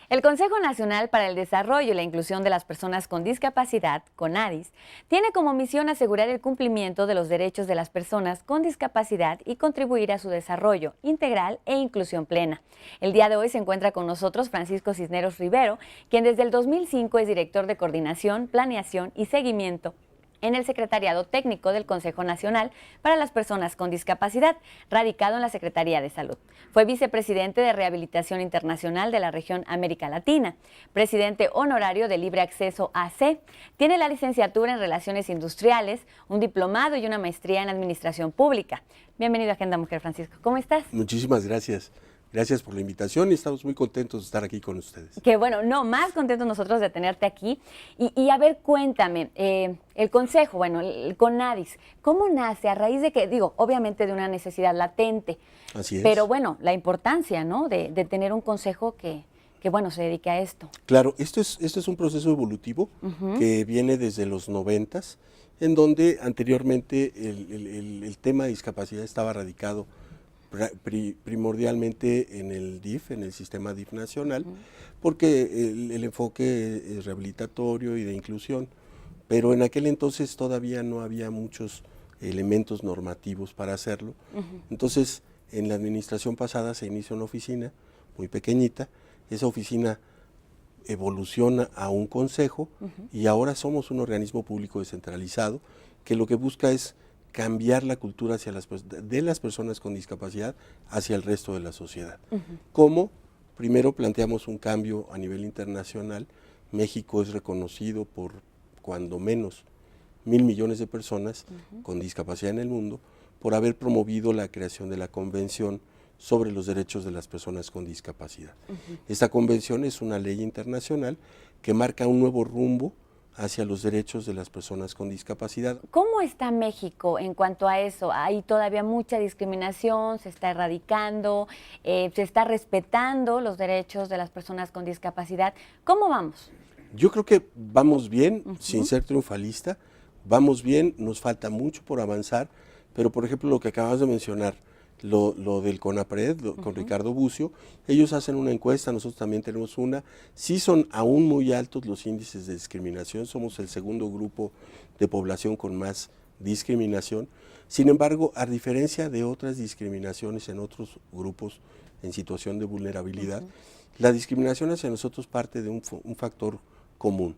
El Consejo Nacional para el Desarrollo y la Inclusión de las Personas con Discapacidad, CONADIS, tiene como misión asegurar el cumplimiento de los derechos de las personas con discapacidad y contribuir a su desarrollo integral e inclusión plena. El día de hoy se encuentra con nosotros Francisco Cisneros Rivero, quien desde el 2005 es director de Coordinación, Planeación y Seguimiento en el Secretariado Técnico del Consejo Nacional para las Personas con Discapacidad, radicado en la Secretaría de Salud. Fue vicepresidente de Rehabilitación Internacional de la región América Latina, presidente honorario de Libre Acceso AC, tiene la licenciatura en Relaciones Industriales, un diplomado y una maestría en Administración Pública. Bienvenido a Agenda Mujer, Francisco. ¿Cómo estás? Muchísimas gracias. Gracias por la invitación y estamos muy contentos de estar aquí con ustedes. Qué bueno, no, más contentos nosotros de tenerte aquí. Y a ver, cuéntame, el Consejo, bueno, el CONADIS, ¿cómo nace? ¿A raíz de qué? Digo, obviamente de una necesidad latente. Así es. Pero bueno, la importancia, ¿no?, de tener un consejo que bueno, se dedique a esto. Claro, esto es un proceso evolutivo que viene desde los 90s, en donde anteriormente el tema de discapacidad estaba radicado primordialmente en el DIF, en el sistema DIF nacional, porque el enfoque es rehabilitatorio y de inclusión, pero en aquel entonces todavía no había muchos elementos normativos para hacerlo. Entonces, en la administración pasada se inicia una oficina muy pequeñita, esa oficina evoluciona a un consejo y ahora somos un organismo público descentralizado que lo que busca es cambiar la cultura de las personas con discapacidad hacia el resto de la sociedad. ¿Cómo? Primero planteamos un cambio a nivel internacional. México es reconocido por cuando menos 1.000 millones de personas con discapacidad en el mundo por haber promovido la creación de la Convención sobre los derechos de las personas con discapacidad. Esta convención es una ley internacional que marca un nuevo rumbo hacia los derechos de las personas con discapacidad. ¿Cómo está México en cuanto a eso? ¿Hay todavía mucha discriminación? ¿Se está erradicando? ¿Se está respetando los derechos de las personas con discapacidad? ¿Cómo vamos? Yo creo que vamos bien, sin ser triunfalista, vamos bien, nos falta mucho por avanzar, pero por ejemplo lo que acabas de mencionar, lo del CONAPRED, con Ricardo Bucio, ellos hacen una encuesta, nosotros también tenemos una, sí son aún muy altos los índices de discriminación, somos el segundo grupo de población con más discriminación, sin embargo, a diferencia de otras discriminaciones en otros grupos en situación de vulnerabilidad, la discriminación hacia nosotros parte de un factor común,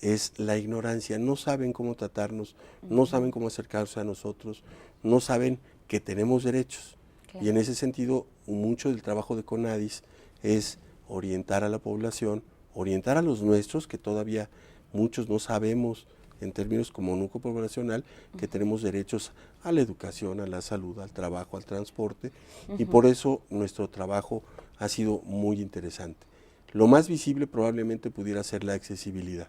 es la ignorancia, no saben cómo tratarnos, no saben cómo acercarse a nosotros, no saben que tenemos derechos. Claro. Y en ese sentido, mucho del trabajo de CONADIS es orientar a la población, orientar a los nuestros, que todavía muchos no sabemos en términos como núcleo poblacional, que tenemos derechos a la educación, a la salud, al trabajo, al transporte, y por eso nuestro trabajo ha sido muy interesante. Lo más visible probablemente pudiera ser la accesibilidad.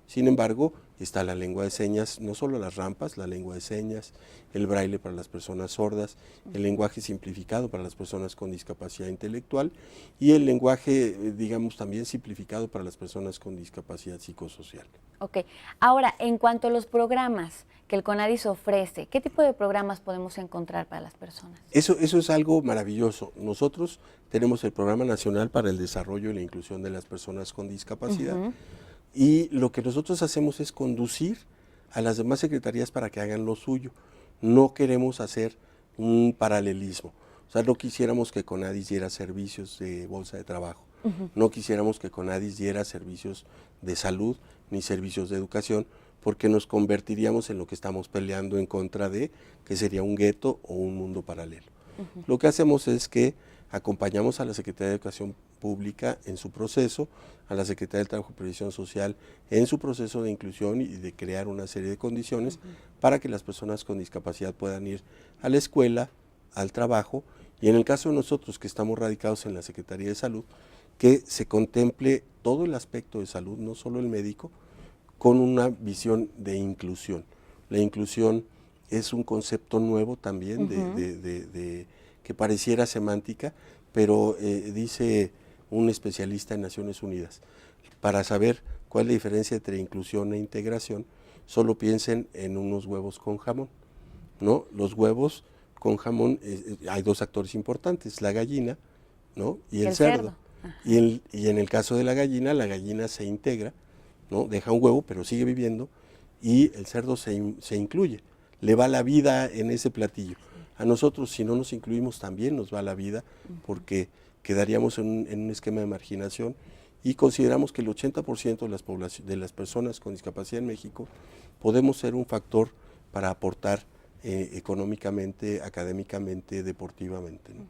Sin embargo, está la lengua de señas, no solo las rampas, la lengua de señas, el braille para las personas sordas, el lenguaje simplificado para las personas con discapacidad intelectual y el lenguaje, digamos, también simplificado para las personas con discapacidad psicosocial. Ok, ahora, en cuanto a los programas que el CONADIS ofrece, ¿qué tipo de programas podemos encontrar para las personas? Eso es algo maravilloso. Nosotros tenemos el Programa Nacional para el Desarrollo y la Inclusión de las Personas con Discapacidad. Y lo que nosotros hacemos es conducir a las demás secretarías para que hagan lo suyo. No queremos hacer un paralelismo. O sea, no quisiéramos que CONADIS diera servicios de bolsa de trabajo. No quisiéramos que CONADIS diera servicios de salud ni servicios de educación, porque nos convertiríamos en lo que estamos peleando en contra de, que sería un gueto o un mundo paralelo. Lo que hacemos es que acompañamos a la Secretaría de Educación Pública en su proceso, a la Secretaría del Trabajo y Previsión Social en su proceso de inclusión y de crear una serie de condiciones para que las personas con discapacidad puedan ir a la escuela, al trabajo, y en el caso de nosotros que estamos radicados en la Secretaría de Salud, que se contemple todo el aspecto de salud, no solo el médico, con una visión de inclusión. La inclusión es un concepto nuevo también que pareciera semántica, pero dice un especialista en Naciones Unidas, para saber cuál es la diferencia entre inclusión e integración, solo piensen en unos huevos con jamón, ¿no? Los huevos con jamón, hay dos actores importantes, la gallina, ¿no?, y el cerdo. Y en el caso de la gallina se integra, ¿no? Deja un huevo, pero sigue viviendo, y el cerdo se incluye, le va la vida en ese platillo. A nosotros, si no nos incluimos, también nos va la vida, porque quedaríamos en un esquema de marginación, y consideramos que el 80% de las personas con discapacidad en México podemos ser un factor para aportar económicamente, académicamente, deportivamente, ¿no?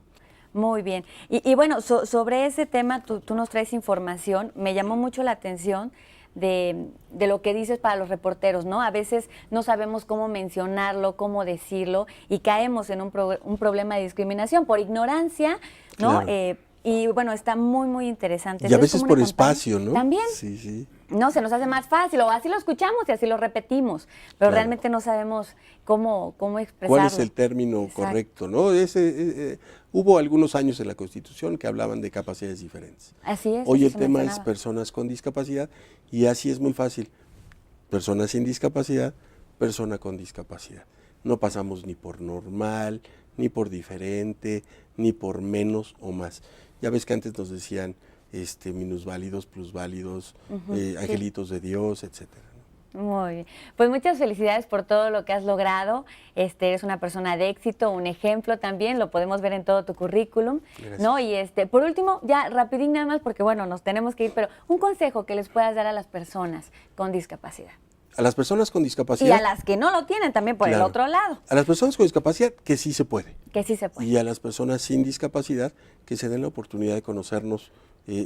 Muy bien. Y bueno, sobre ese tema tú nos traes información. Me llamó mucho la atención de lo que dices para los reporteros, ¿no? A veces no sabemos cómo mencionarlo, cómo decirlo, y caemos en un problema de discriminación por ignorancia, ¿no? Claro. Y bueno, está muy, muy interesante. Y a Entonces, veces como por una campaña. espacio, ¿no? También. Sí, sí. No, se nos hace más fácil, o así lo escuchamos y así lo repetimos, pero Claro. realmente no sabemos cómo expresarlo. ¿Cuál es el término correcto, no? Hubo algunos años en la Constitución que hablaban de capacidades diferentes. Así es. Hoy eso el se tema es mencionaba. personas con discapacidad, y así es muy fácil. Persona sin discapacidad, persona con discapacidad. No pasamos ni por normal, ni por diferente, ni por menos o más. Ya ves que antes nos decían minusválidos, plusválidos, angelitos de Dios, etcétera. Muy bien. Pues muchas felicidades por todo lo que has logrado. Eres una persona de éxito, un ejemplo también, lo podemos ver en todo tu currículum, Gracias. ¿no? Y por último, ya rapidín nada más, porque bueno, nos tenemos que ir, pero un consejo que les puedas dar a las personas con discapacidad. A las personas con discapacidad. Y a las que no lo tienen también por el Claro. otro lado. A las personas con discapacidad, que sí se puede. Que sí se puede. Y a las personas sin discapacidad, que se den la oportunidad de conocernos.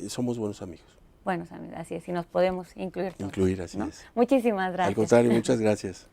Somos buenos amigos. Bueno, así es, y nos podemos incluir todos, Incluir, así ¿no? es. Muchísimas gracias. Al contrario, muchas gracias.